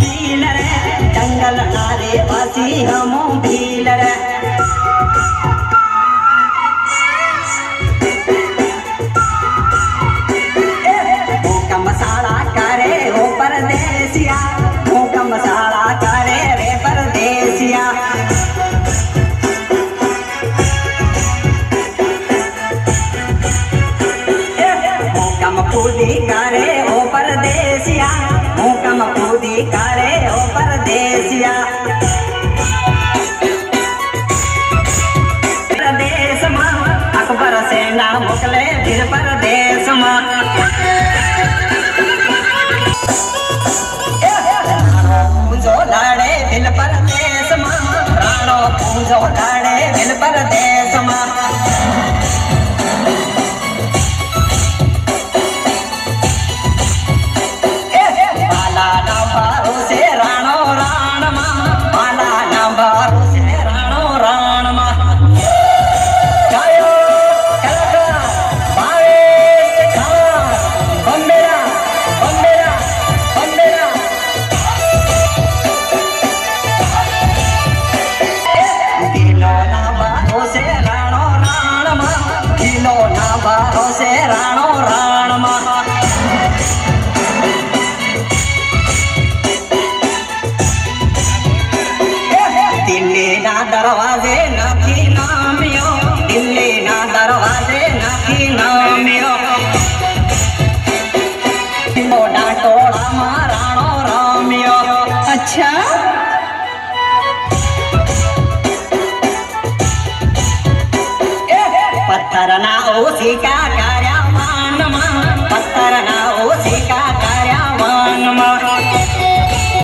भील रे, जंगल नारे वासी हम भील रे। भूख मसाला करे ओ परदेसिया, भूख मसाला करे रे परदेसिया। कूदी करे ओ परदेसिया, भूकम कूदी करे ओ परदेसिया। परदेश मां अकबर सेना मोकले फिर परदेश मां। पूंजो लाड़े दिल परदेश मां, राणो पूंजो लाड़े दिल परदेश मां। से राणो राण मां। दिल्ली ना दरवाजे नखी नामियो, दिल्ली ना दरवाजे नखी नामियो। मोड़ा टोला मां राणो रामियो। अच्छा पत्थर ना ओसी का